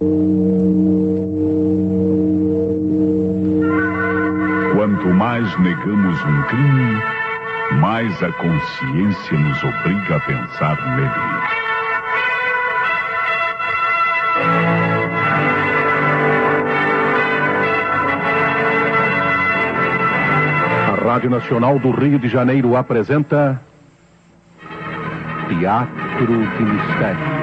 Quanto mais negamos um crime, mais a consciência nos obriga a pensar nele. A Rádio Nacional do Rio de Janeiro apresenta Teatro de Mistério.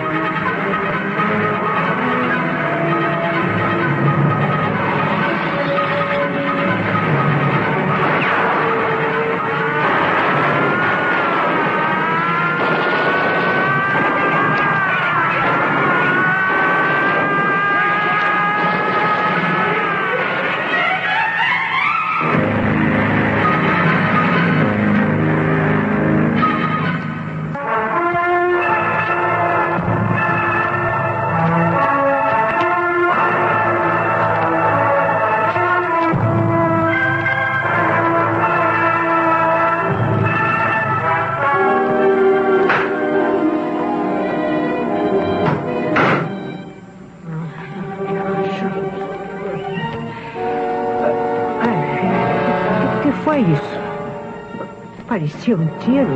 Parecia um tiro.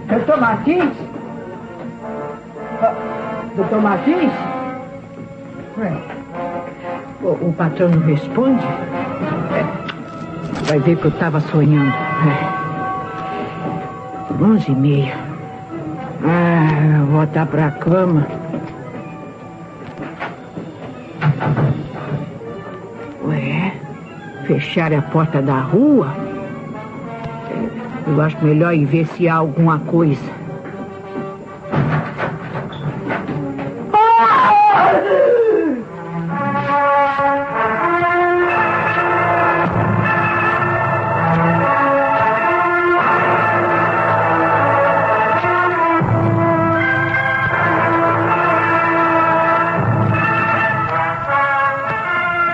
Doutor Martins? Doutor Martins? O patrão não responde? Vai ver que eu estava sonhando. 11h30. Vou voltar para a cama. Fechar a porta da rua? Eu acho melhor ir ver se há alguma coisa.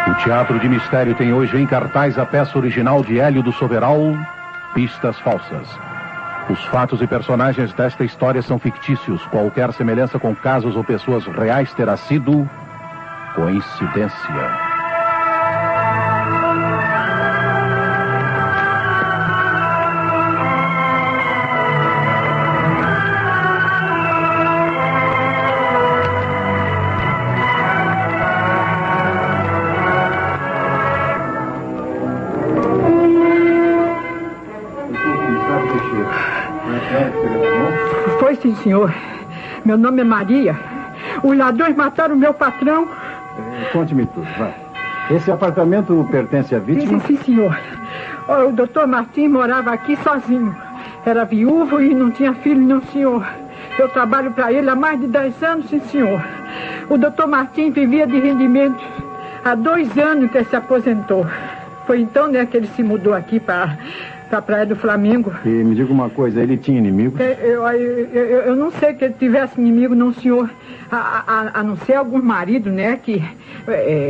O Teatro de Mistério tem hoje em cartaz a peça original de Hélio do Soberal, Pistas Falsas. Os fatos e personagens desta história são fictícios. Qualquer semelhança com casos ou pessoas reais terá sido coincidência. Foi, sim, senhor. Meu nome é Maria. Os ladrões mataram meu patrão. Conte-me tudo, vai. Esse apartamento pertence à vítima? Sim, senhor. O doutor Martins morava aqui sozinho. Era viúvo e não tinha filho, não, senhor. Eu trabalho para ele há mais de 10 anos, sim, senhor. O doutor Martins vivia de rendimento. Há 2 anos que ele se aposentou. Foi então, né, que ele se mudou aqui para a Praia do Flamengo. E me diga uma coisa, ele tinha inimigos? Eu não sei que ele tivesse inimigo, não, senhor. A não ser algum marido, né, que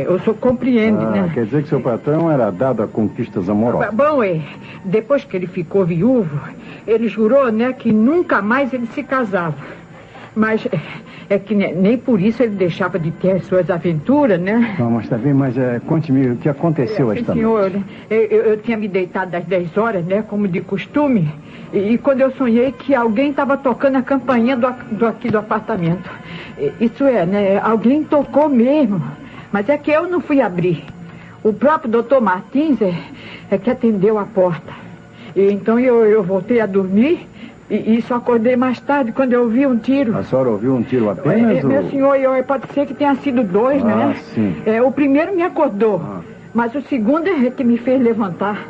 o senhor compreende, né? Quer dizer que seu patrão era dado a conquistas amorosas. Bom, depois que ele ficou viúvo, ele jurou, né, que nunca mais ele se casava. Mas é que nem por isso ele deixava de ter as suas aventuras, né? Não, mas tá bem, mas conte-me o que aconteceu esta senhor, noite. Eu tinha me deitado às 10 horas, né, como de costume, e quando eu sonhei que alguém estava tocando a campainha aqui do apartamento. Isso é, né, alguém tocou mesmo, mas é que eu não fui abrir. O próprio doutor Martins é que atendeu a porta. E então eu voltei a dormir. E só acordei mais tarde quando eu ouvi um tiro. A senhora ouviu um tiro apenas? Meu senhor, pode ser que tenha sido 2, né? Sim. O primeiro me acordou, mas o segundo é que me fez levantar.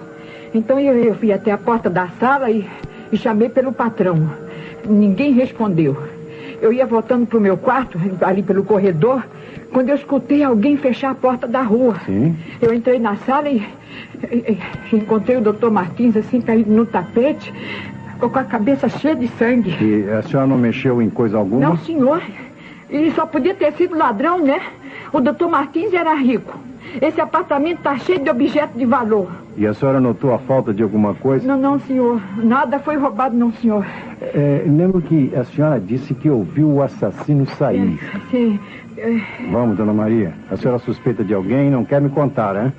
Então eu fui até a porta da sala e chamei pelo patrão. Ninguém respondeu. Eu ia voltando para o meu quarto, ali pelo corredor, quando eu escutei alguém fechar a porta da rua. Sim. Eu entrei na sala e encontrei o doutor Martins assim, caído no tapete, com a cabeça cheia de sangue. E a senhora não mexeu em coisa alguma? Não, senhor. E só podia ter sido ladrão, né? O doutor Martins era rico. Esse apartamento está cheio de objetos de valor. E a senhora notou a falta de alguma coisa? Não, senhor. Nada foi roubado, não, senhor. Lembro que a senhora disse que ouviu o assassino sair. Sim. Vamos, dona Maria. A senhora suspeita de alguém e não quer me contar, hein?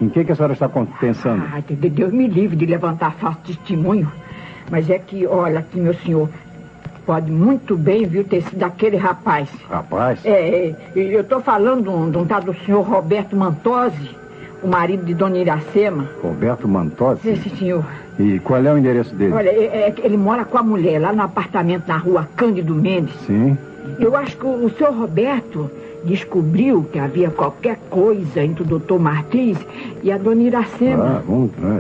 Em que a senhora está pensando? Deus me livre de levantar falso testemunho. Mas é que, olha aqui, meu senhor, pode muito bem, viu, ter sido aquele rapaz. Rapaz? Eu estou falando de um tal do senhor Roberto Mantosi, o marido de dona Iracema. Roberto Mantosi? Esse senhor. E qual é o endereço dele? Olha, ele mora com a mulher lá no apartamento na rua Cândido Mendes. Sim. Eu acho que o senhor Roberto descobriu que havia qualquer coisa entre o doutor Martins e a dona Iracema.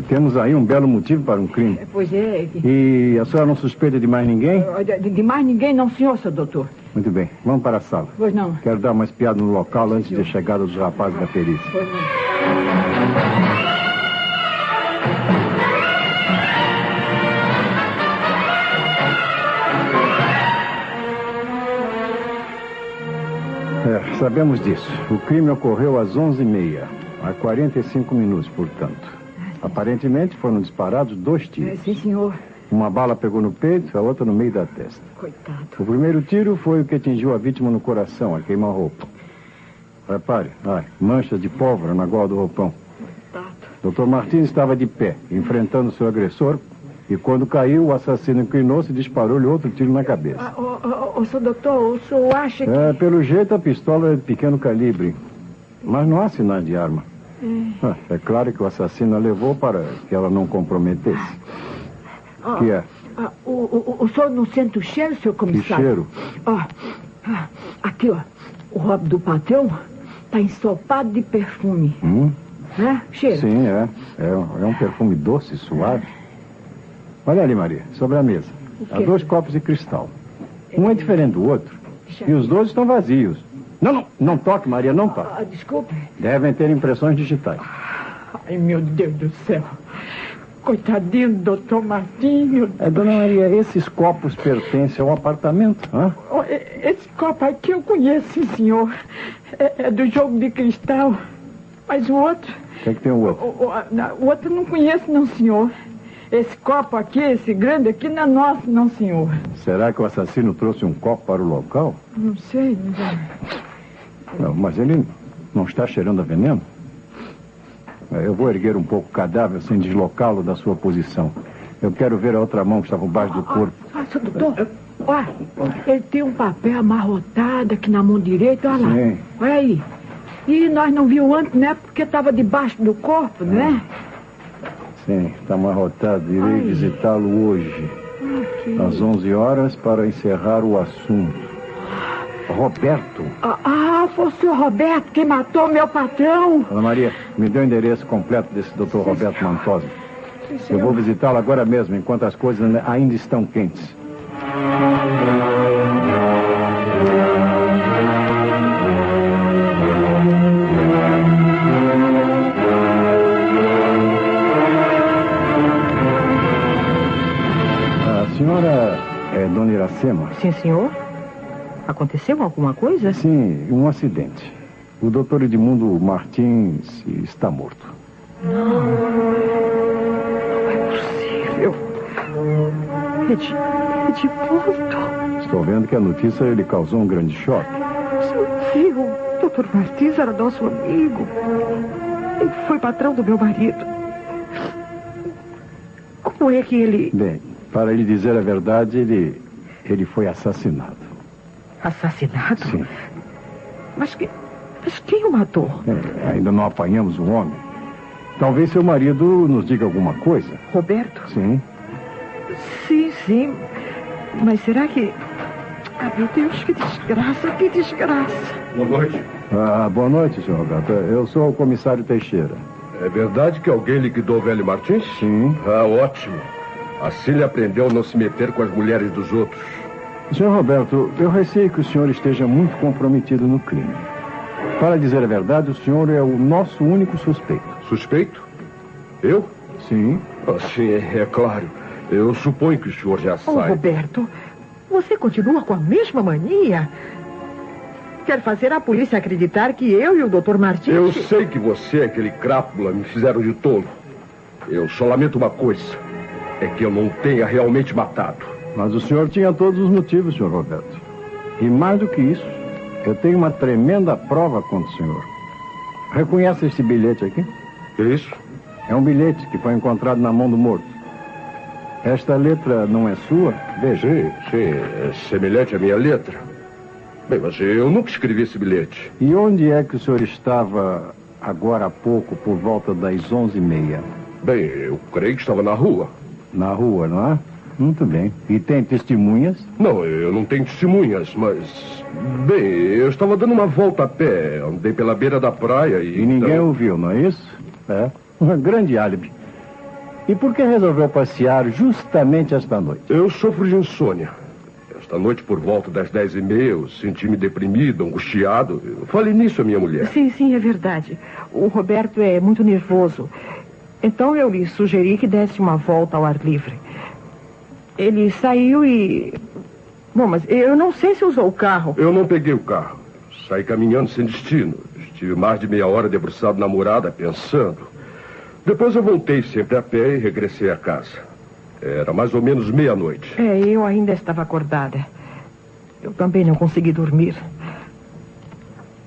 Temos aí um belo motivo para um crime. Pois é. E a senhora não suspeita de mais ninguém? De mais ninguém não, senhor, seu doutor. Muito bem, vamos para a sala. Pois não. Quero dar uma espiada no local antes da chegada dos rapazes da perícia. Pois não. Sabemos disso. O crime ocorreu às 11h30, há 45 minutos, portanto. Aparentemente foram disparados 2 tiros. Sim, senhor. Uma bala pegou no peito, a outra no meio da testa. Coitado. O primeiro tiro foi o que atingiu a vítima no coração, a queima-roupa. Repare, manchas de pólvora na gola do roupão. Coitado. Dr. Martins estava de pé, enfrentando seu agressor, e quando caiu, o assassino inclinou-se e disparou-lhe outro tiro na cabeça. Seu doutor, o senhor acha que... Pelo jeito, a pistola é de pequeno calibre, mas não há sinais de arma. É claro que o assassino a levou para que ela não comprometesse. O que é? O senhor não sente o cheiro, senhor comissário? Que cheiro? Aqui, o roubo do patrão está ensopado de perfume. Né? Cheiro? Sim, é um perfume doce, suave. Olha ali, Maria, sobre a mesa. Há 2 copos de cristal. Um é diferente do outro. E os 2 estão vazios. Não toque, Maria, não toque. Desculpe. Devem ter impressões digitais. Ai, meu Deus do céu. Coitadinho do doutor Martinho. Dona Maria, esses copos pertencem ao apartamento, hã? Esse copo aqui eu conheço, sim, senhor. É do jogo de cristal. Mas o outro... O que é que tem o outro? O outro eu não conheço, não, senhor. Esse copo aqui, esse grande aqui, não é nosso, não, senhor. Será que o assassino trouxe um copo para o local? Não sei. Não, mas ele não está cheirando a veneno? Eu vou erguer um pouco o cadáver sem deslocá-lo da sua posição. Eu quero ver a outra mão que está por baixo do corpo. Seu doutor, ele tem um papel amarrotado aqui na mão direita, olha lá. Sim. Olha aí. E nós não vimos antes, né? Porque estava debaixo do corpo, né? Sim, está amarrotado. Irei visitá-lo hoje, às 11 horas, para encerrar o assunto. Roberto. Foi o senhor Roberto quem matou meu patrão. Ana Maria, me dê o endereço completo desse Dr. Roberto Mantosi. Eu vou visitá-lo agora mesmo, enquanto as coisas ainda estão quentes. A senhora é dona Iracema? Sim, senhor. Aconteceu alguma coisa? Sim, um acidente. O doutor Edmundo Martins está morto. Não é possível. Edmundo. Estou vendo que a notícia lhe causou um grande choque. Sim, o doutor Martins era nosso amigo. Ele foi patrão do meu marido. Como é que ele... Bem, para lhe dizer a verdade, ele foi assassinado. Assassinado? Sim. Mas quem o matou? Ainda não apanhamos o homem. Talvez seu marido nos diga alguma coisa. Roberto? Sim. Sim. Mas será que... meu Deus, que desgraça, que desgraça. Boa noite. Boa noite, senhor Roberto. Eu sou o comissário Teixeira. É verdade que alguém liquidou o velho Martins? Sim. Ótimo. Assim ele aprendeu a não se meter com as mulheres dos outros. Senhor Roberto, eu receio que o senhor esteja muito comprometido no crime. Para dizer a verdade, o senhor é o nosso único suspeito. Suspeito? Eu? Sim. Sim, é claro. Eu suponho que o senhor já saiba. Roberto, você continua com a mesma mania? Quer fazer a polícia acreditar que eu e o Dr. Martins... Eu sei que você e aquele crápula me fizeram de tolo. Eu só lamento uma coisa. É que eu não tenha realmente matado. Mas o senhor tinha todos os motivos, senhor Roberto. E mais do que isso, eu tenho uma tremenda prova contra o senhor. Reconhece esse bilhete aqui? Que é isso? É um bilhete que foi encontrado na mão do morto. Esta letra não é sua? Veja. Sim, é semelhante à minha letra. Bem, mas eu nunca escrevi esse bilhete. E onde é que o senhor estava agora há pouco, por volta das 11h30? Bem, eu creio que estava na rua. Na rua, não é? Muito bem. E tem testemunhas? Não, eu não tenho testemunhas, mas... Bem, eu estava dando uma volta a pé. Andei pela beira da praia e... E ninguém ouviu, não é isso? É. Um grande álibi. E por que resolveu passear justamente esta noite? Eu sofro de insônia. Esta noite, por volta das 10h30, eu senti-me deprimido, angustiado. Eu falei nisso à minha mulher. Sim, é verdade. O Roberto é muito nervoso. Então eu lhe sugeri que desse uma volta ao ar livre. Ele saiu e... Bom, mas eu não sei se usou o carro. Eu não peguei o carro. Saí caminhando sem destino. Estive mais de meia hora debruçado na morada, pensando. Depois eu voltei sempre a pé e regressei a casa. Era mais ou menos meia-noite. Eu ainda estava acordada. Eu também não consegui dormir.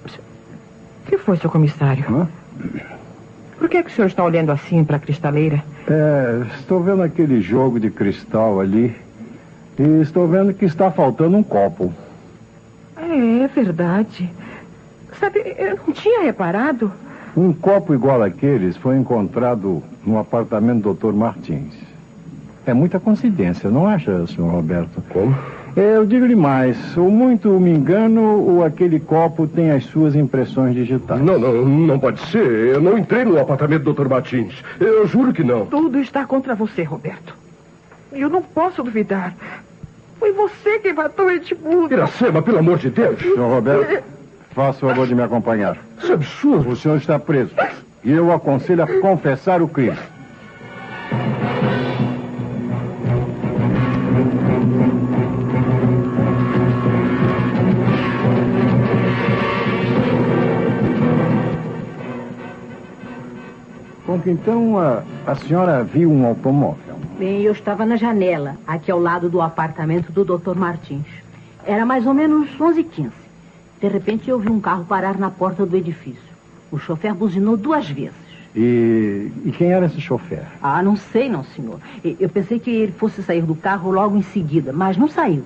O que foi, seu comissário? Hã? Por que o senhor está olhando assim para a cristaleira? Estou vendo aquele jogo de cristal ali. E estou vendo que está faltando um copo. É verdade. Sabe, eu não tinha reparado. Um copo igual àqueles foi encontrado no apartamento do Dr. Martins. É muita coincidência, não acha, senhor Roberto? Como? Eu digo-lhe mais, ou muito me engano, ou aquele copo tem as suas impressões digitais. Não pode ser. Eu não entrei no apartamento do Dr. Martins. Eu juro que não. Tudo está contra você, Roberto. Eu não posso duvidar. Foi você que matou Edmundo. Iracema, pelo amor de Deus. Senhor Roberto, faça o favor de me acompanhar. Isso é absurdo. O senhor está preso. E eu o aconselho a confessar o crime. Bom, então a senhora viu um automóvel? Bem, eu estava na janela, aqui ao lado do apartamento do Dr. Martins. Era mais ou menos 11h15. De repente eu vi um carro parar na porta do edifício. O chofer buzinou 2 vezes. E quem era esse chofer? Não sei, não, senhor. Eu pensei que ele fosse sair do carro logo em seguida, mas não saiu.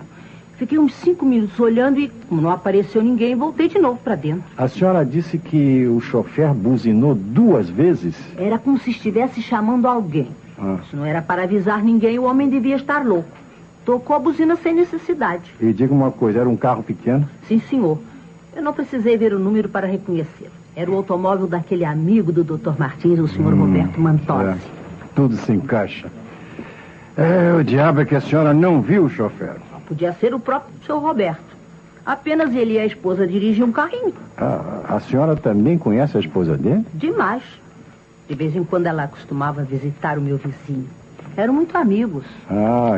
Fiquei uns 5 minutos olhando e, como não apareceu ninguém, voltei de novo para dentro. A senhora disse que o chofer buzinou 2 vezes? Era como se estivesse chamando alguém. Se não era para avisar ninguém, o homem devia estar louco. Tocou a buzina sem necessidade. E diga uma coisa, era um carro pequeno? Sim, senhor. Eu não precisei ver o número para reconhecê-lo. Era o automóvel daquele amigo do Dr. Martins, o senhor Roberto Mantozzi. Tudo se encaixa. O diabo é que a senhora não viu o chofer. Podia ser o próprio senhor Roberto. Apenas ele e a esposa dirigiam um carrinho. A senhora também conhece a esposa dele? Demais. De vez em quando ela costumava visitar o meu vizinho. Eram muito amigos.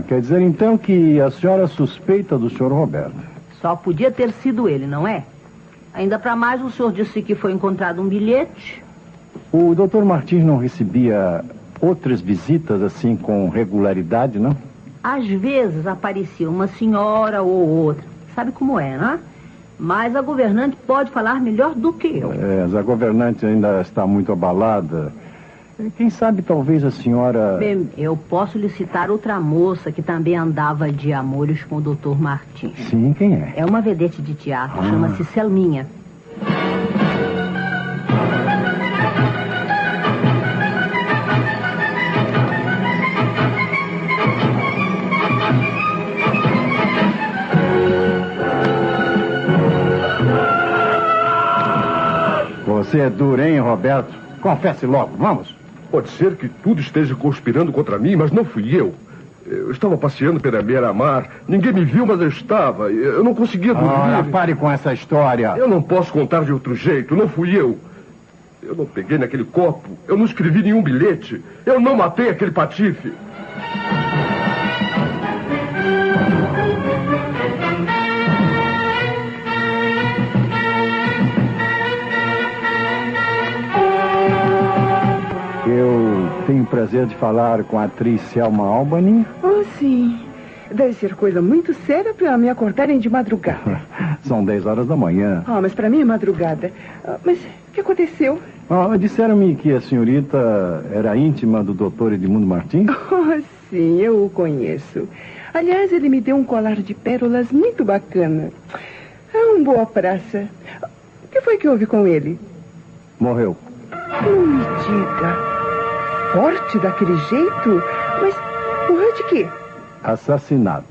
Quer dizer então que a senhora suspeita do senhor Roberto? Só podia ter sido ele, não é? Ainda para mais, o senhor disse que foi encontrado um bilhete. O Dr. Martins não recebia outras visitas assim com regularidade, não? Às vezes aparecia uma senhora ou outra. Sabe como é, não é? Mas a governante pode falar melhor do que eu. A governante ainda está muito abalada. Quem sabe talvez a senhora... Bem, eu posso lhe citar outra moça que também andava de amores com o Dr. Martins. Sim, quem é? É uma vedete de teatro, chama-se Selminha. Você é duro, hein, Roberto? Confesse logo, vamos. Pode ser que tudo esteja conspirando contra mim, mas não fui eu. Eu estava passeando pela beira-mar. Ninguém me viu, mas eu estava. Eu não conseguia dormir. Pare com essa história. Eu não posso contar de outro jeito. Não fui eu. Eu não peguei naquele copo. Eu não escrevi nenhum bilhete. Eu não matei aquele patife. prazer de falar com a atriz Selma Albany? Oh, sim. Deve ser coisa muito séria para me acordarem de madrugada. São 10 horas da manhã. Ah, mas para mim é madrugada. Mas o que aconteceu? Disseram-me que a senhorita era íntima do Dr. Edmundo Martins? Oh, sim, eu o conheço. Aliás, ele me deu um colar de pérolas muito bacana. É uma boa praça. O que foi que houve com ele? Morreu. Não me diga. Forte daquele jeito? Mas morreu de quê? Assassinado.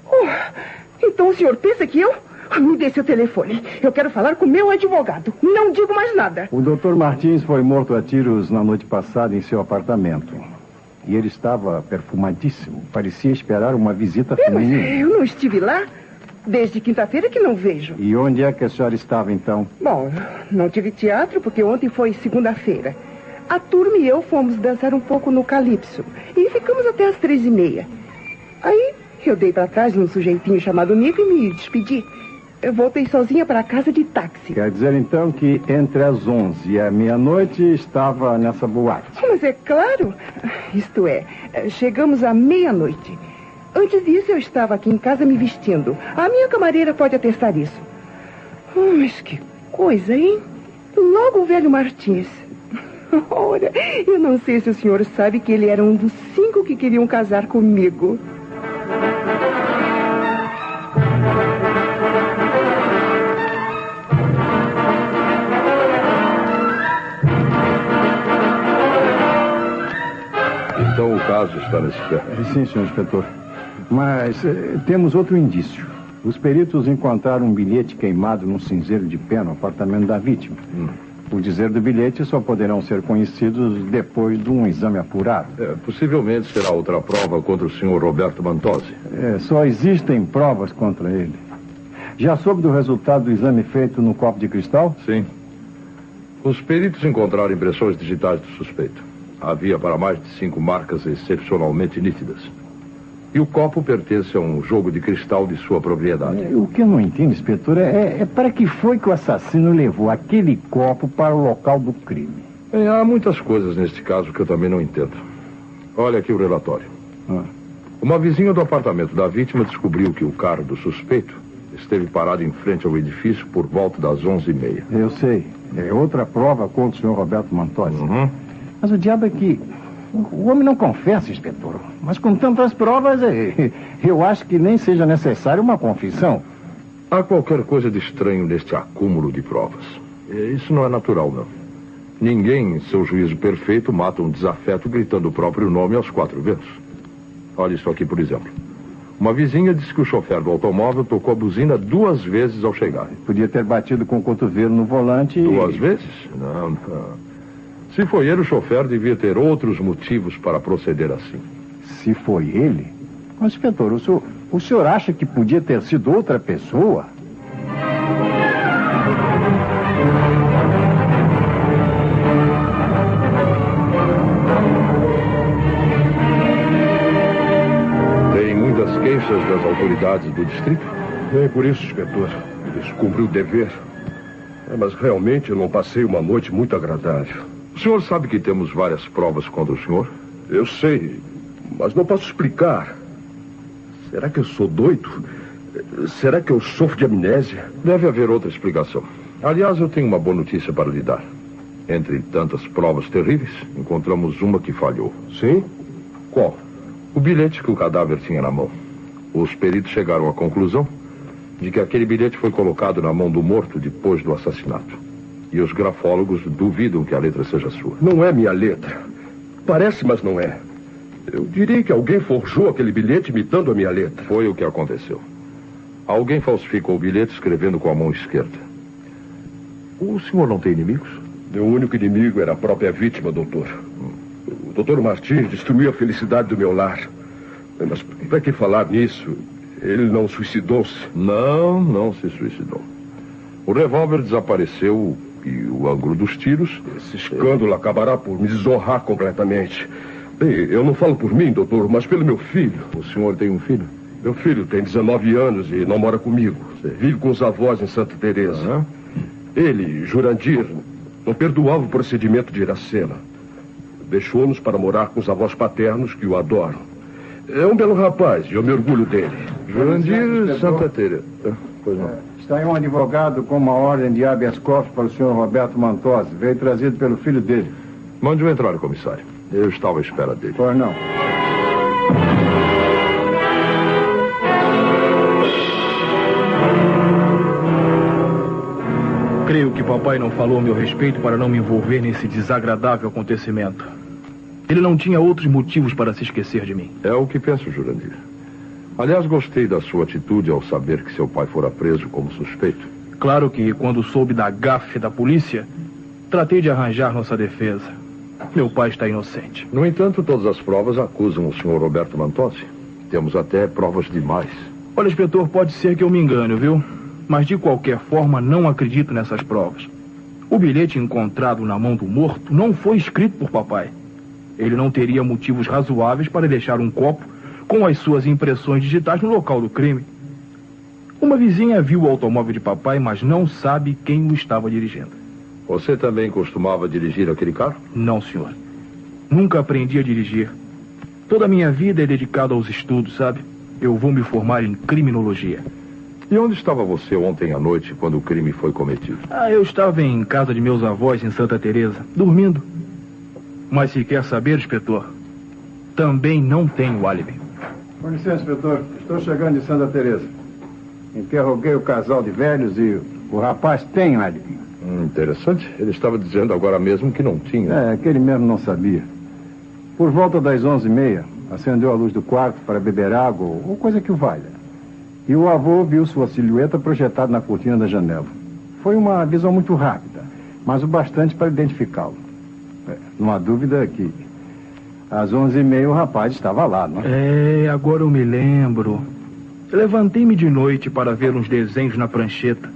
Oh, então o senhor pensa que eu... Me dê seu telefone. Eu quero falar com o meu advogado. Não digo mais nada. O Dr. Martins foi morto a tiros na noite passada em seu apartamento. E ele estava perfumadíssimo. Parecia esperar uma visita feminina. Mas eu não estive lá. Desde quinta-feira que não vejo. E onde é que a senhora estava, então? Bom, não tive teatro porque ontem foi segunda-feira. A turma e eu fomos dançar um pouco no Calypso. E ficamos até as 3h30. Aí eu dei para trás num sujeitinho chamado Nico e me despedi. Eu voltei sozinha para casa de táxi. Quer dizer, então, que entre as 11 e a meia-noite estava nessa boate? Mas é claro. Isto é, chegamos à meia-noite. Antes disso, eu estava aqui em casa me vestindo. A minha camareira pode atestar isso. Mas que coisa, hein? Logo o velho Martins. Ora, eu não sei se o senhor sabe que ele era um dos 5 que queriam casar comigo. Então o caso está nesse pé. Sim, senhor inspetor. Mas temos outro indício. Os peritos encontraram um bilhete queimado num cinzeiro de pé no apartamento da vítima. O dizer do bilhete só poderão ser conhecidos depois de um exame apurado. Possivelmente será outra prova contra o senhor Roberto Mantosi. Só existem provas contra ele. Já soube do resultado do exame feito no copo de cristal? Sim. Os peritos encontraram impressões digitais do suspeito. Havia para mais de 5 marcas excepcionalmente nítidas. E o copo pertence a um jogo de cristal de sua propriedade. O que eu não entendo, inspetor, é para que foi que o assassino levou aquele copo para o local do crime? Há muitas coisas neste caso que eu também não entendo. Olha aqui o relatório. Uma vizinha do apartamento da vítima descobriu que o carro do suspeito esteve parado em frente ao edifício por volta das 11h30. Eu sei. É outra prova contra o senhor Roberto Mantosi. Mas o diabo é que o homem não confessa, inspetor. Mas com tantas provas, eu acho que nem seja necessária uma confissão. Há qualquer coisa de estranho neste acúmulo de provas. Isso não é natural, não. Ninguém, em seu juízo perfeito, mata um desafeto gritando o próprio nome aos 4 ventos. Olha isso aqui, por exemplo. Uma vizinha disse que o chofer do automóvel tocou a buzina 2 vezes ao chegar. Podia ter batido com o cotovelo no volante e... 2 vezes? Não. Se foi ele, o chofer devia ter outros motivos para proceder assim. Se foi ele? Mas, inspetor, o senhor acha que podia ter sido outra pessoa? Tem muitas queixas das autoridades do distrito? É por isso, inspetor. Eles cumpriram o dever. Mas realmente eu não passei uma noite muito agradável. O senhor sabe que temos várias provas contra o senhor? Eu sei, mas não posso explicar. Será que eu sou doido? Será que eu sofro de amnésia? Deve haver outra explicação. Aliás, eu tenho uma boa notícia para lhe dar. Entre tantas provas terríveis, encontramos uma que falhou. Sim? Qual? O bilhete que o cadáver tinha na mão. Os peritos chegaram à conclusão de que aquele bilhete foi colocado na mão do morto depois do assassinato. E os grafólogos duvidam que a letra seja sua. Não é minha letra. Parece, mas não é. Eu diria que alguém forjou aquele bilhete imitando a minha letra. Foi o que aconteceu. Alguém falsificou o bilhete escrevendo com a mão esquerda. O senhor não tem inimigos? Meu único inimigo era a própria vítima, doutor. O doutor Martins destruiu a felicidade do meu lar. Mas para que falar nisso? Ele não suicidou-se? Não se suicidou. O revólver desapareceu e o ângulo dos tiros... Esse escândalo acabará por me desonrar completamente. Bem, eu não falo por mim, doutor, mas pelo meu filho. O senhor tem um filho? Meu filho tem 19 anos e não mora comigo. Vive com os avós em Santa Teresa. Ele, Jurandir, não perdoava o procedimento de Iracema. Deixou-nos para morar com os avós paternos que o adoram. É um belo rapaz e eu me orgulho dele. Jurandir Santa Teresa. Pois não. Está aí um advogado com uma ordem de habeas corpus para o senhor Roberto Mantosi. Veio trazido pelo filho dele. Mande-o entrar, comissário. Eu estava à espera dele. Pois não. Creio que papai não falou a meu respeito para não me envolver nesse desagradável acontecimento. Ele não tinha outros motivos para se esquecer de mim. É o que penso, Jurandir. Aliás, gostei da sua atitude ao saber que seu pai fora preso como suspeito. Claro que, quando soube da gafe da polícia, tratei de arranjar nossa defesa. Meu pai está inocente. No entanto, todas as provas acusam o senhor Roberto Mantosi. Temos até provas demais. Olha, inspetor, pode ser que eu me engane, viu? Mas, de qualquer forma, não acredito nessas provas. O bilhete encontrado na mão do morto não foi escrito por papai. Ele não teria motivos razoáveis para deixar um copo com as suas impressões digitais no local do crime. Uma vizinha viu o automóvel de papai, mas não sabe quem o estava dirigindo. Você também costumava dirigir aquele carro? Não, senhor. Nunca aprendi a dirigir. Toda a minha vida é dedicada aos estudos, sabe? Eu vou me formar em criminologia. E onde estava você ontem à noite, quando o crime foi cometido? Eu estava em casa de meus avós, em Santa Teresa, dormindo. Mas se quer saber, inspetor, também não tenho álibi. Com licença, inspetor. Estou chegando de Santa Teresa. Interroguei o casal de velhos e o rapaz tem álibi. Interessante. Ele estava dizendo agora mesmo que não tinha. Aquele mesmo não sabia. Por volta das 11h30, acendeu a luz do quarto para beber água ou coisa que o valha. E o avô viu sua silhueta projetada na cortina da janela. Foi uma visão muito rápida, mas o bastante para identificá-lo. Não há dúvida que às 11h30 o rapaz estava lá, não é? Agora eu me lembro. Levantei-me de noite para ver uns desenhos na prancheta.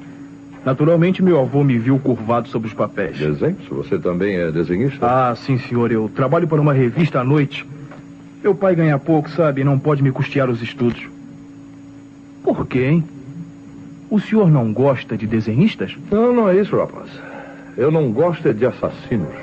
Naturalmente, meu avô me viu curvado sobre os papéis. Desenhos? Você também é desenhista? Sim, senhor. Eu trabalho para uma revista à noite. Meu pai ganha pouco, sabe? Não pode me custear os estudos. Por quê, hein? O senhor não gosta de desenhistas? Não é isso, rapaz. Eu não gosto de assassinos.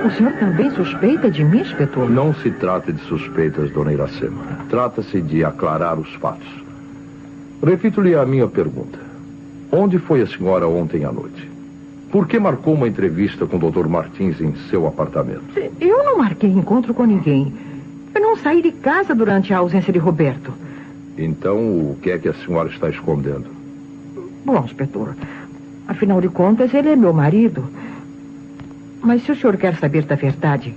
O senhor também suspeita de mim, inspetor? Não se trata de suspeitas, dona Iracema. Trata-se de aclarar os fatos. Repito-lhe a minha pergunta. Onde foi a senhora ontem à noite? Por que marcou uma entrevista com o Dr. Martins em seu apartamento? Eu não marquei encontro com ninguém. Eu não saí de casa durante a ausência de Roberto. Então, o que é que a senhora está escondendo? Bom, inspetor, afinal de contas, ele é meu marido. Mas se o senhor quer saber da verdade,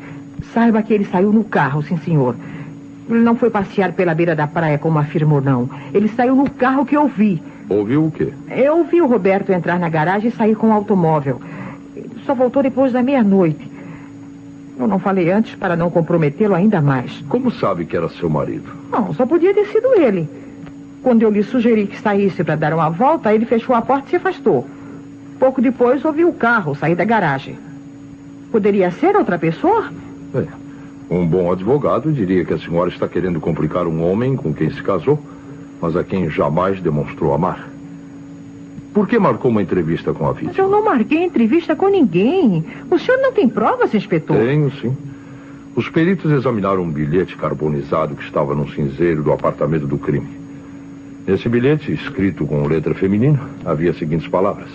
saiba que ele saiu no carro, sim, senhor. Ele não foi passear pela beira da praia, como afirmou, não. Ele saiu no carro que eu vi. Ouviu o quê? Eu vi o Roberto entrar na garagem e sair com o automóvel. Só voltou depois da meia-noite. Eu não falei antes para não comprometê-lo ainda mais. Como sabe que era seu marido? Não, só podia ter sido ele. Quando eu lhe sugeri que saísse para dar uma volta, ele fechou a porta e se afastou. Pouco depois, ouvi o carro sair da garagem. Poderia ser outra pessoa? Um bom advogado diria que a senhora está querendo complicar um homem com quem se casou, mas a quem jamais demonstrou amar. Por que marcou uma entrevista com a vítima? Mas eu não marquei entrevista com ninguém. O senhor não tem provas, inspetor? Tenho, sim. Os peritos examinaram um bilhete carbonizado que estava no cinzeiro do apartamento do crime. Nesse bilhete, escrito com letra feminina, havia as seguintes palavras.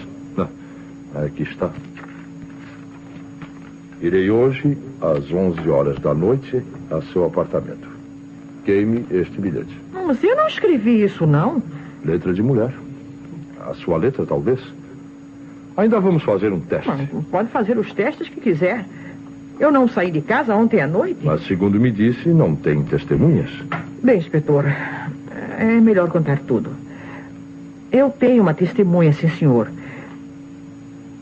Aqui está. Irei hoje, às 11 horas da noite, a seu apartamento. Queime este bilhete. Mas eu não escrevi isso, não. Letra de mulher. A sua letra, talvez. Ainda vamos fazer um teste. Pode fazer os testes que quiser. Eu não saí de casa ontem à noite. Mas, segundo me disse, não tem testemunhas. Bem, inspetor, é melhor contar tudo. Eu tenho uma testemunha, sim, senhor.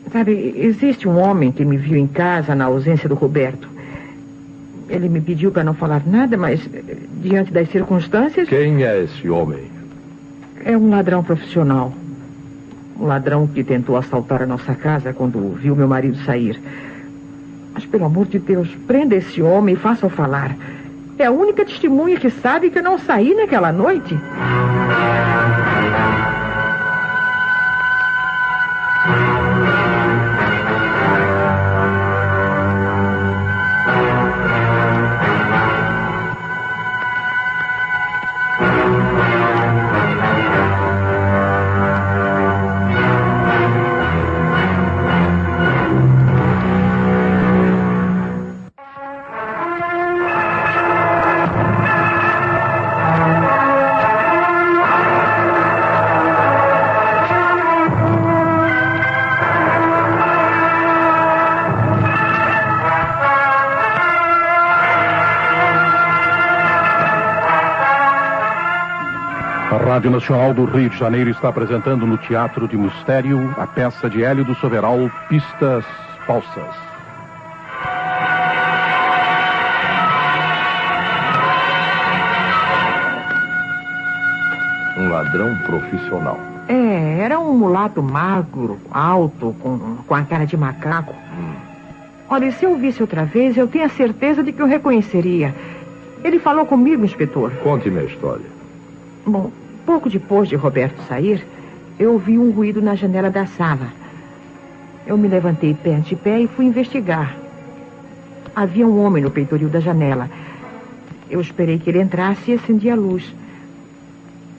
Sabe, existe um homem que me viu em casa na ausência do Roberto. Ele me pediu para não falar nada, mas diante das circunstâncias... Quem é esse homem? É um ladrão profissional. Um ladrão que tentou assaltar a nossa casa quando viu meu marido sair. Mas, pelo amor de Deus, prenda esse homem e faça-o falar. É a única testemunha que sabe que eu não saí naquela noite. A Rádio Nacional do Rio de Janeiro está apresentando no Teatro de Mistério a peça de Hélio do Soveral, Pistas Falsas. Um ladrão profissional. Era um mulato magro, alto, com a cara de macaco. Olha, se eu visse outra vez, eu tenho a certeza de que eu reconheceria. Ele falou comigo, inspetor. Conte-me a história. Bom, pouco depois de Roberto sair, eu ouvi um ruído na janela da sala. Eu me levantei pé ante pé e fui investigar. Havia um homem no peitoril da janela. Eu esperei que ele entrasse e acendi a luz.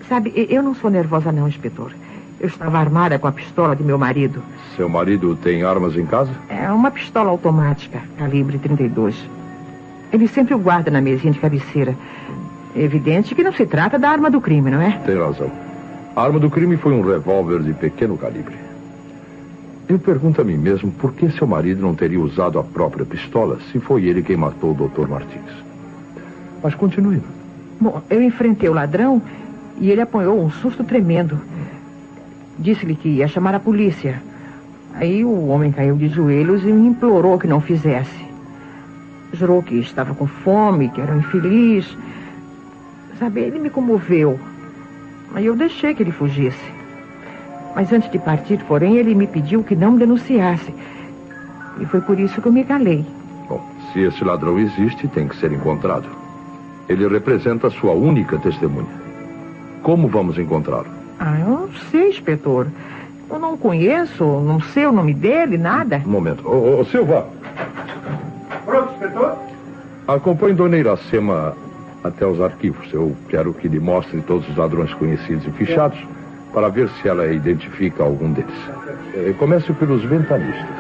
Sabe, eu não sou nervosa não, inspetor. Eu estava armada com a pistola de meu marido. Seu marido tem armas em casa? É uma pistola automática, calibre 32. Ele sempre o guarda na mesinha de cabeceira. É evidente que não se trata da arma do crime, não é? Tem razão. A arma do crime foi um revólver de pequeno calibre. Eu pergunto a mim mesmo por que seu marido não teria usado a própria pistola se foi ele quem matou o Dr. Martins. Mas continue. Bom, eu enfrentei o ladrão e ele apanhou um susto tremendo. Disse-lhe que ia chamar a polícia. Aí o homem caiu de joelhos e me implorou que não fizesse. Jurou que estava com fome, que era um infeliz. Sabe, ele me comoveu. Aí eu deixei que ele fugisse. Mas antes de partir, porém, ele me pediu que não me denunciasse. E foi por isso que eu me calei. Bom, se esse ladrão existe, tem que ser encontrado. Ele representa a sua única testemunha. Como vamos encontrá-lo? Eu não sei, inspetor. Eu não conheço, não sei o nome dele, nada. Um momento. Ô, Silva! Pronto, inspetor? Acompanhe Dona Iracema até os arquivos. Eu quero que lhe mostre todos os ladrões conhecidos e fichados para ver se ela identifica algum deles. Comece pelos ventanistas.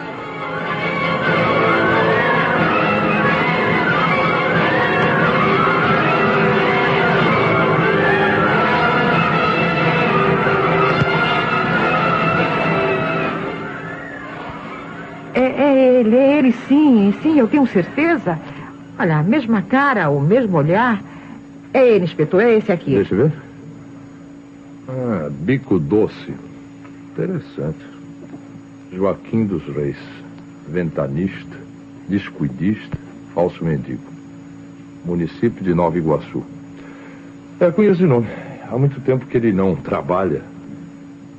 Ele, sim, eu tenho certeza. Olha, a mesma cara, o mesmo olhar. É ele, inspetor, é esse aqui. Deixa eu ver. Bico Doce. Interessante. Joaquim dos Reis. Ventanista, descuidista, falso mendigo. Município de Nova Iguaçu. Conheço o nome. Há muito tempo que ele não trabalha.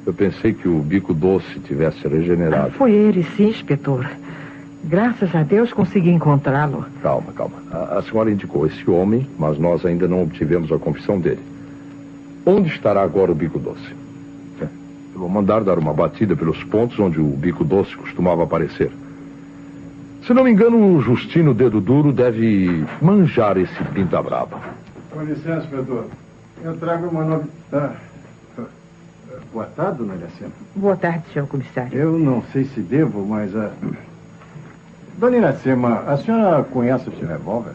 Eu pensei que o Bico Doce tivesse regenerado. Foi ele, sim, inspetor. Graças a Deus consegui encontrá-lo. Calma. A senhora indicou esse homem, mas nós ainda não obtivemos a confissão dele. Onde estará agora o Bico Doce? Eu vou mandar dar uma batida pelos pontos onde o Bico Doce costumava aparecer. Se não me engano, o Justino Dedo Duro deve manjar esse pinta braba. Com licença, inspetor. Eu trago uma novidade. Boa tarde, dona Iracema. Boa tarde, senhor comissário. Eu não sei se devo, mas... Dona Iracema, a senhora conhece esse revólver?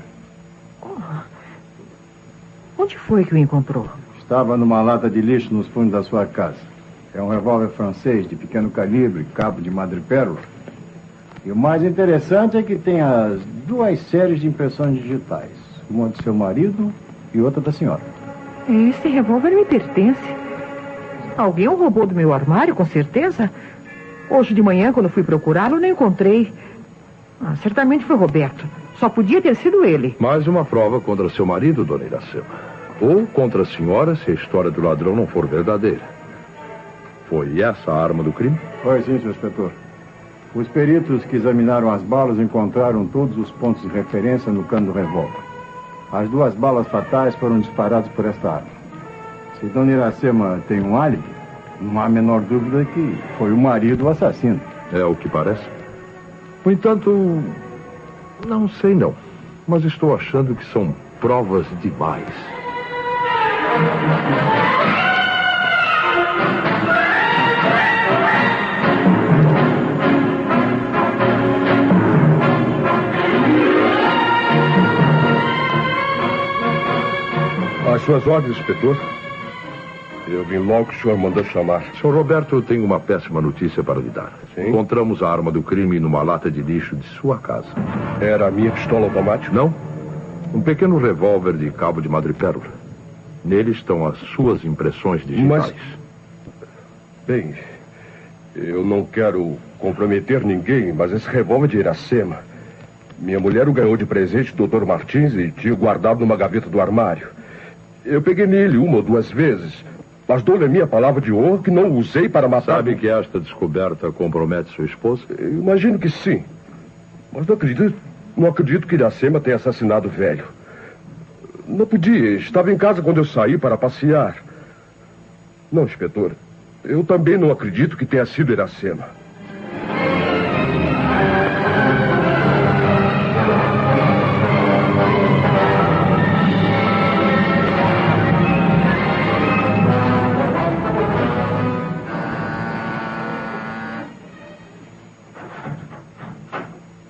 Onde foi que o encontrou? Estava numa lata de lixo nos fundos da sua casa. É um revólver francês de pequeno calibre, cabo de madrepérola. E o mais interessante é que tem as duas séries de impressões digitais. Uma do seu marido e outra da senhora. Esse revólver me pertence. Alguém o roubou do meu armário, com certeza. Hoje de manhã, quando fui procurá-lo, não encontrei. Certamente foi Roberto. Só podia ter sido ele. Mais uma prova contra seu marido, dona Iracema. Ou contra a senhora, se a história do ladrão não for verdadeira. Foi essa a arma do crime? Foi sim, senhor inspetor. Os peritos que examinaram as balas encontraram todos os pontos de referência no cano do revólver. As 2 balas fatais foram disparadas por esta arma. Se Dona Iracema tem um álibi, não há a menor dúvida que foi o marido do assassino. É o que parece. No entanto, não sei não. Mas estou achando que são provas demais. As suas ordens, inspetor? Eu vim logo que o senhor mandou chamar. Sr. Roberto, eu tenho uma péssima notícia para lhe dar. Sim? Encontramos a arma do crime numa lata de lixo de sua casa. Era a minha pistola automática? Não. Um pequeno revólver de cabo de madrepérola. Nele estão as suas impressões digitais. Bem, eu não quero comprometer ninguém, mas esse revólver de Iracema, minha mulher o ganhou de presente do Dr. Martins e tinha guardado numa gaveta do armário. Eu peguei nele 1 ou 2 vezes, mas dou-lhe a minha palavra de honra que não o usei para matar... Sabe que esta descoberta compromete sua esposa? Eu imagino que sim. Mas não acredito que Iracema tenha assassinado o velho. Não podia, estava em casa quando eu saí para passear. Não, inspetor, eu também não acredito que tenha sido Iracema.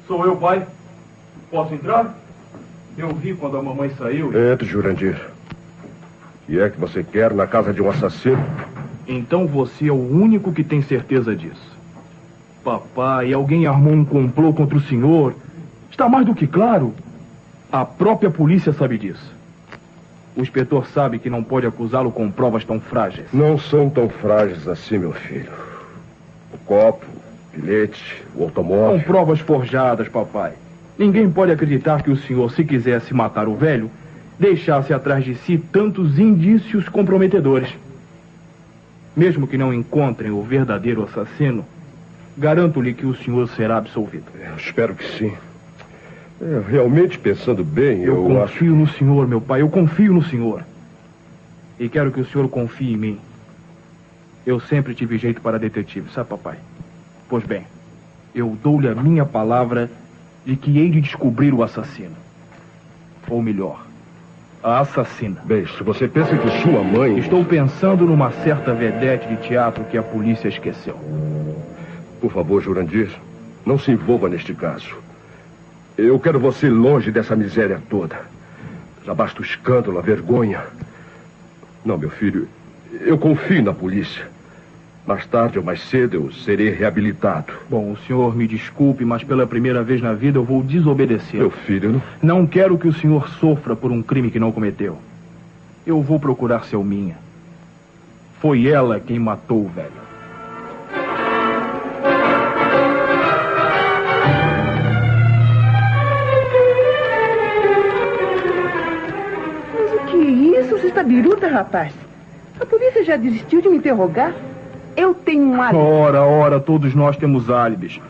Sou eu, pai. Posso entrar? Eu vi quando a mamãe saiu e... Entre, Jurandir. O que é que você quer na casa de um assassino? Então você é o único que tem certeza disso. Papai, alguém armou um complô contra o senhor. Está mais do que claro. A própria polícia sabe disso. O inspetor sabe que não pode acusá-lo com provas tão frágeis. Não são tão frágeis assim, meu filho. O copo, o bilhete, o automóvel... São provas forjadas, papai. Ninguém pode acreditar que o senhor, se quisesse matar o velho, deixasse atrás de si tantos indícios comprometedores. Mesmo que não encontrem o verdadeiro assassino, garanto-lhe que o senhor será absolvido. Eu espero que sim. Realmente, pensando bem, eu confio no senhor, meu pai. Eu confio no senhor. E quero que o senhor confie em mim. Eu sempre tive jeito para detetive, sabe, papai? Pois bem, eu dou-lhe a minha palavra de que hei de descobrir o assassino. Ou melhor, a assassina. Bem, se você pensa que sua mãe... Estou pensando numa certa vedete de teatro que a polícia esqueceu. Por favor, Jurandir, não se envolva neste caso. Eu quero você longe dessa miséria toda. Já basta o escândalo, a vergonha. Não, meu filho, eu confio na polícia. Mais tarde ou mais cedo eu serei reabilitado. Bom, o senhor me desculpe, mas pela primeira vez na vida eu vou desobedecer. Meu filho, não quero que o senhor sofra por um crime que não cometeu. Eu vou procurar Selminha. Foi ela quem matou o velho. Mas o que é isso? Você está biruta, rapaz? A polícia já desistiu de me interrogar? Eu tenho um álibi. Ora, todos nós temos álibis.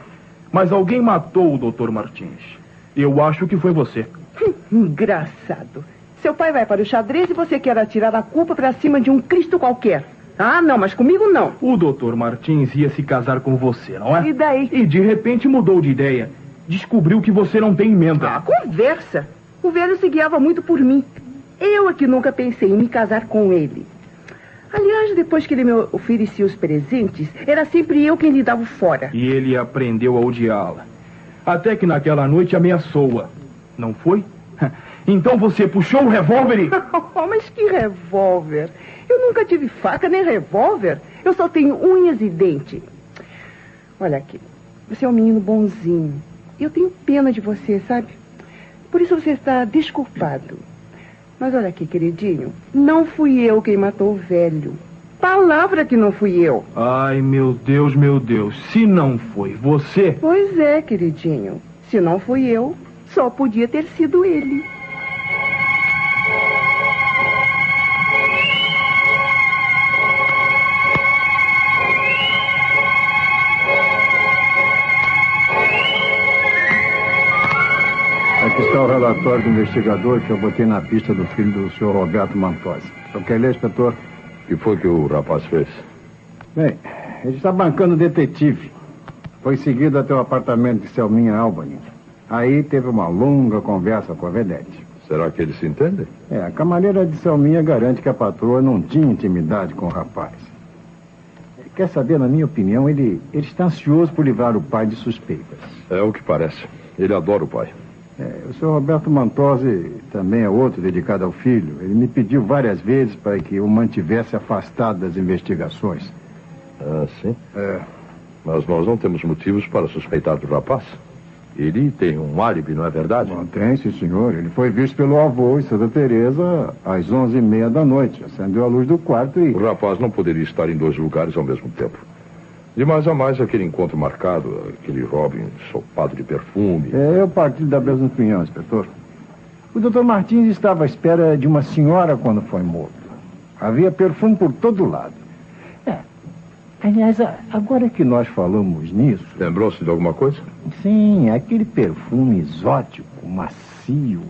Mas alguém matou o Dr. Martins. Eu acho que foi você. Engraçado. Seu pai vai para o xadrez e você quer atirar a culpa para cima de um Cristo qualquer. Ah, não, mas comigo não. O Dr. Martins ia se casar com você, não é? E daí? E de repente mudou de ideia. Descobriu que você não tem emenda. Ah, conversa. O velho se guiava muito por mim. Eu é que nunca pensei em me casar com ele. Aliás, depois que ele me oferecia os presentes, era sempre eu quem lhe dava o fora. E ele aprendeu a odiá-la. Até que naquela noite ameaçou-a. Não foi? Então você puxou o revólver e... Mas que revólver? Eu nunca tive faca nem revólver. Eu só tenho unhas e dente. Olha aqui, você é um menino bonzinho. Eu tenho pena de você, sabe? Por isso você está desculpado. Mas olha aqui, queridinho, não fui eu quem matou o velho. Palavra que não fui eu. Ai, meu Deus, se não foi você... Pois é, queridinho, se não fui eu, só podia ter sido ele. relatório do investigador que eu botei na pista do filho do senhor Roberto Mantosi. Só quer ler, inspetor? O que foi que o rapaz fez? Bem, ele está bancando detetive. Foi seguido até o apartamento de Selminha Albany. Aí teve uma longa conversa com a vedete. Será que eles se entendem? A camareira de Selminha garante que a patroa não tinha intimidade com o rapaz. Quer saber, na minha opinião, ele está ansioso por livrar o pai de suspeitas. É o que parece. Ele adora o pai. O senhor Roberto Mantosi também é outro dedicado ao filho. Ele me pediu várias vezes para que o mantivesse afastado das investigações. Ah, sim? Mas nós não temos motivos para suspeitar do rapaz. Ele tem um álibi, não é verdade? Bom, tem, sim, senhor. Ele foi visto pelo avô em Santa Teresa às 11h30 da noite. Acendeu a luz do quarto e... O rapaz não poderia estar em 2 lugares ao mesmo tempo. De mais a mais, aquele encontro marcado, aquele Robin ensopado de perfume... Eu partilho da mesma opinião, inspetor. O Dr. Martins estava à espera de uma senhora quando foi morto. Havia perfume por todo lado. Aliás, agora que nós falamos nisso... Lembrou-se de alguma coisa? Sim, aquele perfume exótico, macio.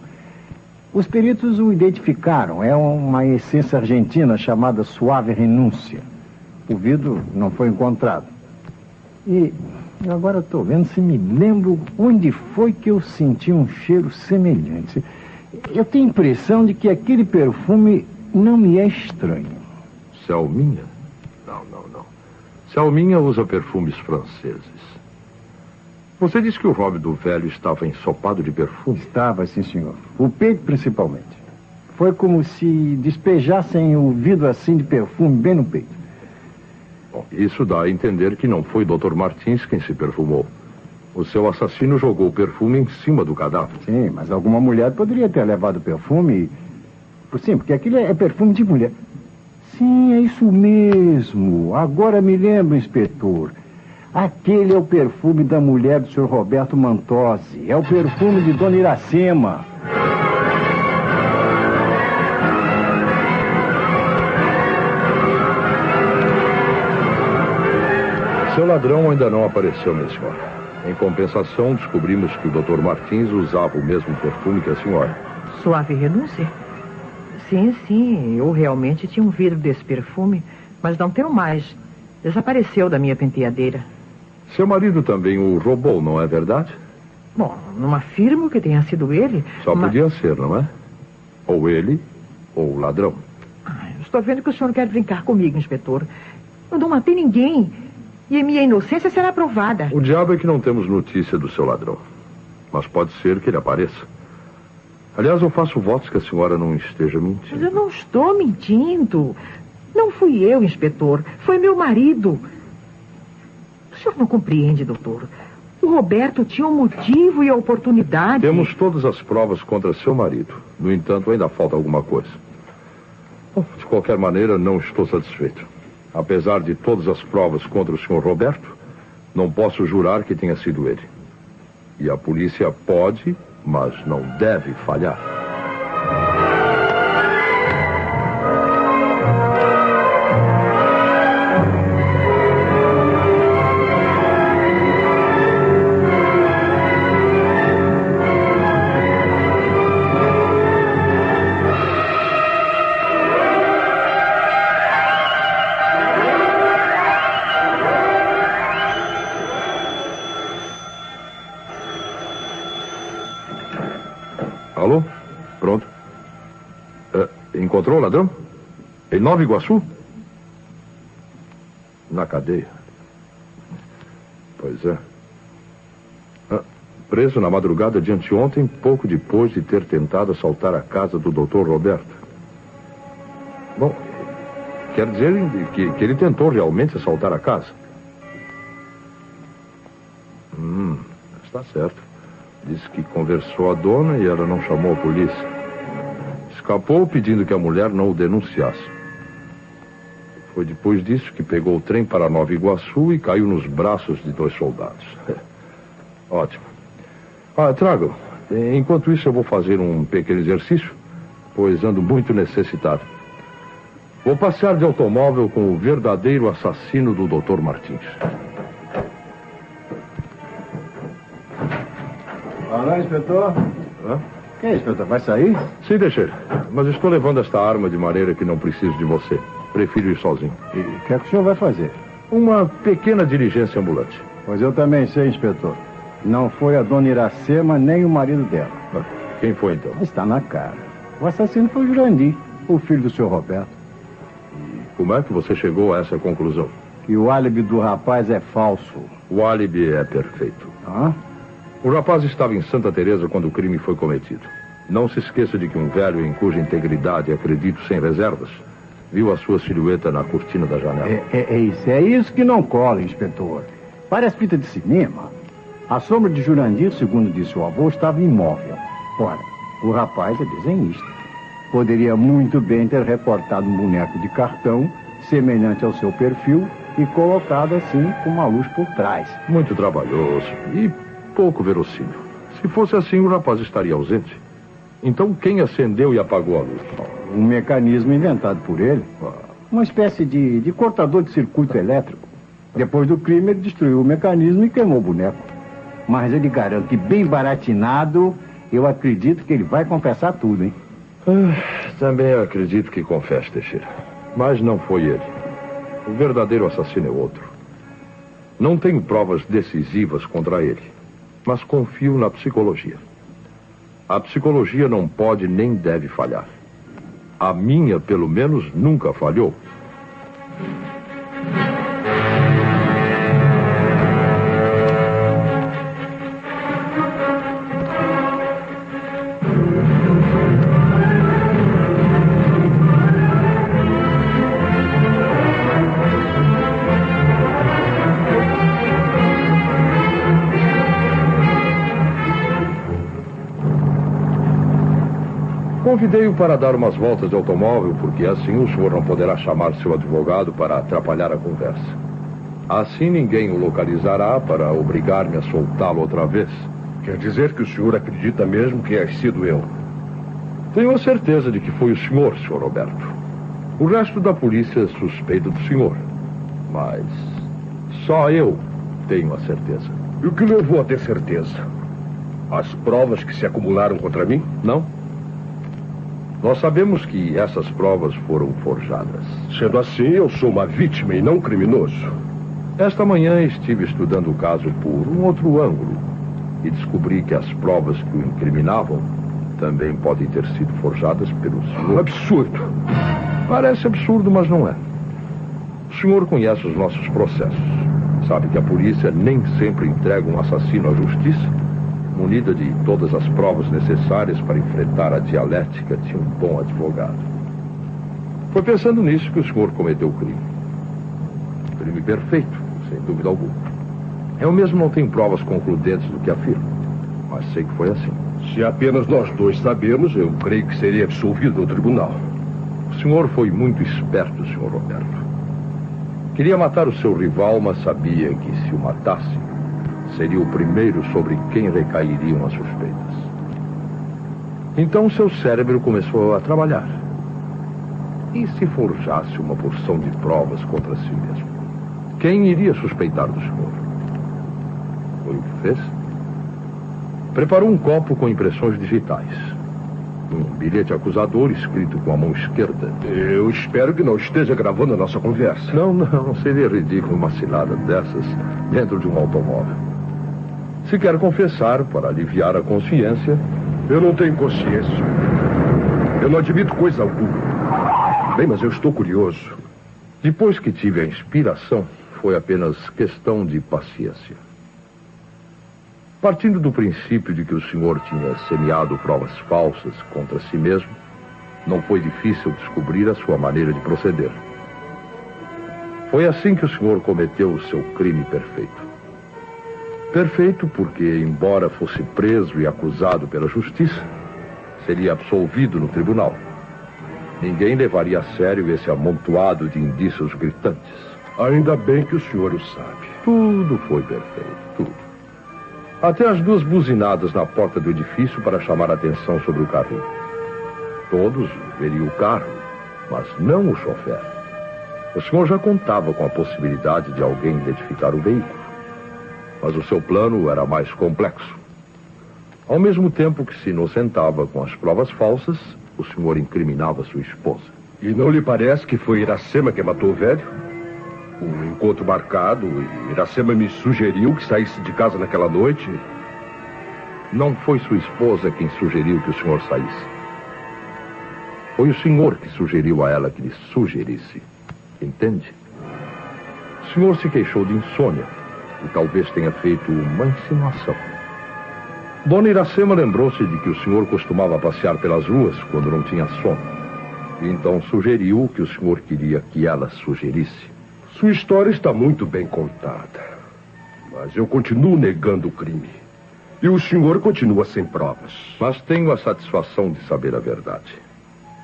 Os peritos o identificaram. É uma essência argentina chamada Suave Renúncia. O vidro não foi encontrado. E agora estou vendo se me lembro onde foi que eu senti um cheiro semelhante. Eu tenho a impressão de que aquele perfume não me é estranho. Selminha? Não. Selminha usa perfumes franceses. Você disse que o Robin do velho estava ensopado de perfume? Estava, sim, senhor. O peito, principalmente. Foi como se despejassem o vidro assim de perfume bem no peito. Bom, isso dá a entender que não foi o Dr. Martins quem se perfumou. O seu assassino jogou o perfume em cima do cadáver. Sim, mas alguma mulher poderia ter levado o perfume. Sim, porque aquilo é perfume de mulher. Sim, é isso mesmo. Agora me lembro, inspetor. Aquele é o perfume da mulher do Sr. Roberto Mantosi. É o perfume de Dona Iracema. Seu ladrão ainda não apareceu, minha senhora. Em compensação, descobrimos que o Dr. Martins usava o mesmo perfume que a senhora. Suave Renúncia? Sim, eu realmente tinha um vidro desse perfume, mas não tenho mais. Desapareceu da minha penteadeira. Seu marido também o roubou, não é verdade? Bom, não afirmo que tenha sido ele. Só podia ser, não é? Ou ele, ou o ladrão. Estou vendo que o senhor quer brincar comigo, inspetor. Eu não matei ninguém. E a minha inocência será provada. O diabo é que não temos notícia do seu ladrão. Mas pode ser que ele apareça. Aliás, eu faço votos que a senhora não esteja mentindo. Mas eu não estou mentindo. Não fui eu, inspetor. Foi meu marido. O senhor não compreende, doutor. O Roberto tinha um motivo e a oportunidade. Temos todas as provas contra seu marido. No entanto, ainda falta alguma coisa. Bom, de qualquer maneira, não estou satisfeito. Apesar de todas as provas contra o senhor Roberto, não posso jurar que tenha sido ele. E a polícia pode, mas não deve falhar. Alô? Pronto. Encontrou o ladrão? Em Nova Iguaçu? Na cadeia. Pois é. Preso na madrugada de anteontem, pouco depois de ter tentado assaltar a casa do Dr. Roberto. Bom, quer dizer que ele tentou realmente assaltar a casa? Está certo. Disse que conversou a dona e ela não chamou a polícia. Escapou pedindo que a mulher não o denunciasse. Foi depois disso que pegou o trem para Nova Iguaçu e caiu nos braços de 2 soldados. Ótimo. Trago. Enquanto isso, eu vou fazer um pequeno exercício, pois ando muito necessitado. Vou passear de automóvel com o verdadeiro assassino do Dr. Martins. Olá, inspetor. Que é isso, doutor? Vai sair? Sim, Teixeira. Mas estou levando esta arma de maneira que não preciso de você. Prefiro ir sozinho. E o que é que o senhor vai fazer? Uma pequena diligência ambulante. Pois eu também sei, inspetor. Não foi a dona Iracema nem o marido dela. Quem foi, então? Está na cara. O assassino foi o Jurandir, o filho do senhor Roberto. E como é que você chegou a essa conclusão? Que o álibi do rapaz é falso. O álibi é perfeito. Hã? O rapaz estava em Santa Teresa quando o crime foi cometido. Não se esqueça de que um velho em cuja integridade acredito sem reservas viu a sua silhueta na cortina da janela. É isso que não cola, inspetor. Parece fita de cinema. A sombra de Jurandir, segundo disse o avô, estava imóvel. Ora, o rapaz é desenhista. Poderia muito bem ter recortado um boneco de cartão semelhante ao seu perfil e colocado assim com uma luz por trás. Muito trabalhoso e pouco verossímil. Se fosse assim, o rapaz estaria ausente. Então, quem acendeu e apagou a luz? Um mecanismo inventado por ele. Uma espécie de cortador de circuito elétrico. Depois do crime, ele destruiu o mecanismo e queimou o boneco. Mas ele garante que, bem baratinado, eu acredito que ele vai confessar tudo, hein? Também acredito que confesse, Teixeira. Mas não foi ele. O verdadeiro assassino é outro. Não tenho provas decisivas contra ele, mas confio na psicologia. A psicologia não pode nem deve falhar. A minha, pelo menos, nunca falhou. Convidei-o para dar umas voltas de automóvel, porque assim o senhor não poderá chamar seu advogado para atrapalhar a conversa. Assim ninguém o localizará para obrigar-me a soltá-lo outra vez. Quer dizer que o senhor acredita mesmo que é sido eu? Tenho a certeza de que foi o senhor, Sr. Roberto. O resto da polícia suspeita do senhor. Mas só eu tenho a certeza. E o que levou a ter certeza? As provas que se acumularam contra mim? Não. Nós sabemos que essas provas foram forjadas. Sendo assim, eu sou uma vítima e não um criminoso. Esta manhã estive estudando o caso por um outro ângulo e descobri que as provas que o incriminavam também podem ter sido forjadas pelo senhor. Absurdo. Parece absurdo, mas não é. O senhor conhece os nossos processos. Sabe que a polícia nem sempre entrega um assassino à justiça, munida de todas as provas necessárias para enfrentar a dialética de um bom advogado. Foi pensando nisso que o senhor cometeu o crime. Crime perfeito, sem dúvida alguma. Eu mesmo não tenho provas concludentes do que afirmo, mas sei que foi assim. Se apenas nós dois sabemos, eu creio que seria absolvido no tribunal. O senhor foi muito esperto, Sr. Roberto. Queria matar o seu rival, mas sabia que se o matasse, seria o primeiro sobre quem recairiam as suspeitas. Então seu cérebro começou a trabalhar. E se forjasse uma porção de provas contra si mesmo? Quem iria suspeitar do senhor? Foi o que fez? Preparou um copo com impressões digitais. Um bilhete acusador escrito com a mão esquerda. Eu espero que não esteja gravando a nossa conversa. Não seria ridículo uma cilada dessas dentro de um automóvel. Se quer confessar para aliviar a consciência... Eu não tenho consciência. Eu não admito coisa alguma. Bem, mas eu estou curioso. Depois que tive a inspiração, foi apenas questão de paciência. Partindo do princípio de que o senhor tinha semeado provas falsas contra si mesmo, não foi difícil descobrir a sua maneira de proceder. Foi assim que o senhor cometeu o seu crime perfeito. Perfeito porque, embora fosse preso e acusado pela justiça, seria absolvido no tribunal. Ninguém levaria a sério esse amontoado de indícios gritantes. Ainda bem que o senhor o sabe. Tudo foi perfeito, tudo. Até as 2 buzinadas na porta do edifício para chamar a atenção sobre o carrinho. Todos veriam o carro, mas não o chofer. O senhor já contava com a possibilidade de alguém identificar o veículo. Mas o seu plano era mais complexo. Ao mesmo tempo que se inocentava com as provas falsas, o senhor incriminava sua esposa. E não lhe parece que foi Iracema que matou o velho? Um encontro marcado e Iracema me sugeriu que saísse de casa naquela noite. Não foi sua esposa quem sugeriu que o senhor saísse. Foi o senhor que sugeriu a ela que lhe sugerisse. Entende? O senhor se queixou de insônia e talvez tenha feito uma insinuação. Dona Iracema lembrou-se de que o senhor costumava passear pelas ruas quando não tinha sono. E então sugeriu o que o senhor queria que ela sugerisse. Sua história está muito bem contada. Mas eu continuo negando o crime. E o senhor continua sem provas. Mas tenho a satisfação de saber a verdade.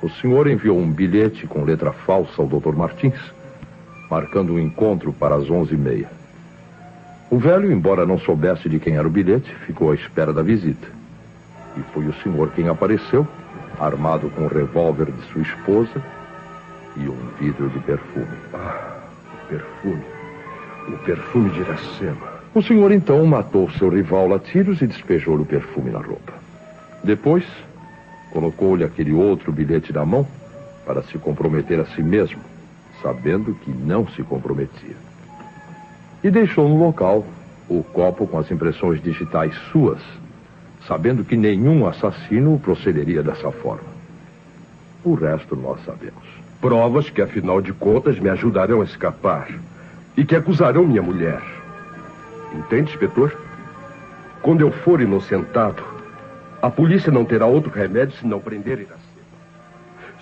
O senhor enviou um bilhete com letra falsa ao Dr. Martins, marcando um encontro para as 11h30. O velho, embora não soubesse de quem era o bilhete, ficou à espera da visita. E foi o senhor quem apareceu, armado com o revólver de sua esposa e um vidro de perfume. Ah, o perfume. O perfume de Iracema. O senhor, então, matou seu rival a tiros e despejou-lhe o perfume na roupa. Depois, colocou-lhe aquele outro bilhete na mão para se comprometer a si mesmo, sabendo que não se comprometia. E deixou no local o copo com as impressões digitais suas, sabendo que nenhum assassino procederia dessa forma. O resto nós sabemos. Provas que, afinal de contas, me ajudarão a escapar e que acusarão minha mulher. Entende, inspetor? Quando eu for inocentado, a polícia não terá outro remédio senão prender Iracema.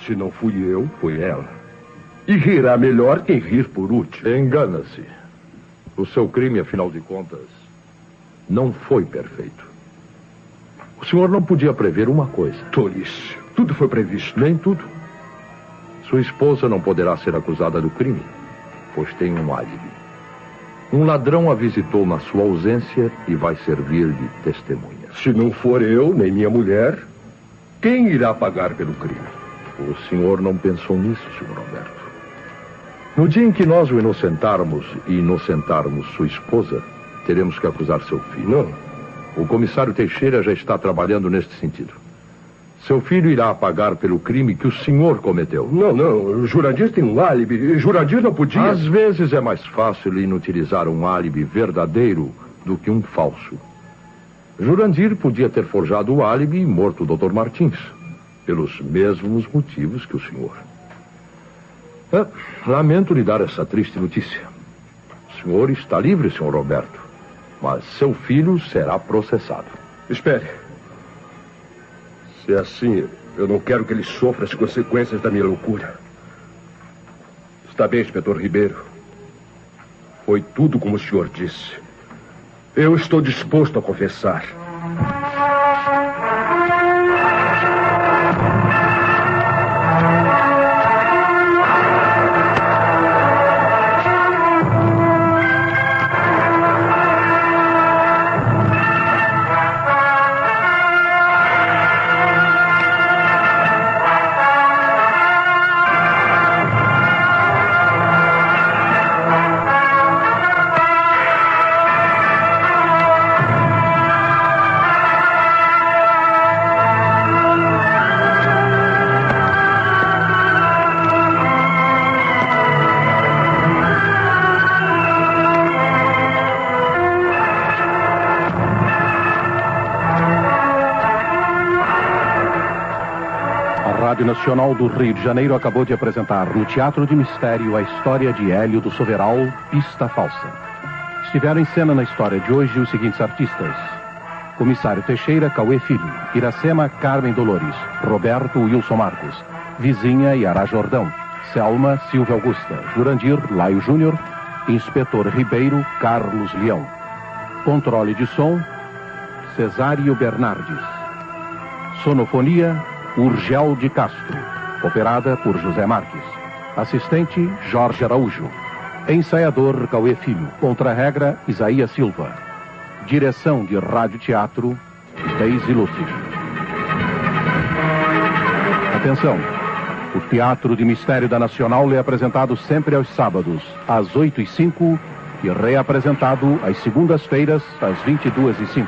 Se não fui eu, foi ela. E rirá melhor quem rir por último. Engana-se. O seu crime, afinal de contas, não foi perfeito. O senhor não podia prever uma coisa. Tolice. Tudo foi previsto. Nem tudo. Sua esposa não poderá ser acusada do crime, pois tem um álibi. Um ladrão a visitou na sua ausência e vai servir de testemunha. Se não for eu, nem minha mulher, quem irá pagar pelo crime? O senhor não pensou nisso, senhor Alberto. No dia em que nós o inocentarmos e inocentarmos sua esposa, teremos que acusar seu filho. Não. O comissário Teixeira já está trabalhando neste sentido. Seu filho irá pagar pelo crime que o senhor cometeu. Não. O Jurandir tem um álibi. Jurandir não podia... Às vezes é mais fácil inutilizar um álibi verdadeiro do que um falso. Jurandir podia ter forjado o álibi e morto o Dr. Martins, pelos mesmos motivos que o senhor. Lamento lhe dar essa triste notícia. O senhor está livre, senhor Roberto, mas seu filho será processado. Espere. Se é assim, eu não quero que ele sofra as consequências da minha loucura. Está bem, inspetor Ribeiro. Foi tudo como o senhor disse. Eu estou disposto a confessar. Rádio Nacional do Rio de Janeiro acabou de apresentar no Teatro de Mistério a história de Hélio do Soveral, Pista Falsa. Estiveram em cena na história de hoje os seguintes artistas: Comissário Teixeira, Cauê Filho; Iracema, Carmen Dolores; Roberto, Wilson Marcos; Vizinha, Yara Jordão; Selma, Silvia Augusta; Jurandir, Laio Júnior; Inspetor Ribeiro, Carlos Leão; Controle de som, Cesário Bernardes; Sonofonia, Urgel de Castro, operada por José Marques. Assistente, Jorge Araújo. Ensaiador, Cauê Filho. Contra-regra, Isaías Silva. Direção de Rádio Teatro, Deise Lúcio. Atenção! O Teatro de Mistério da Nacional é apresentado sempre aos sábados, às 8h05 e reapresentado às segundas-feiras, às 22h05.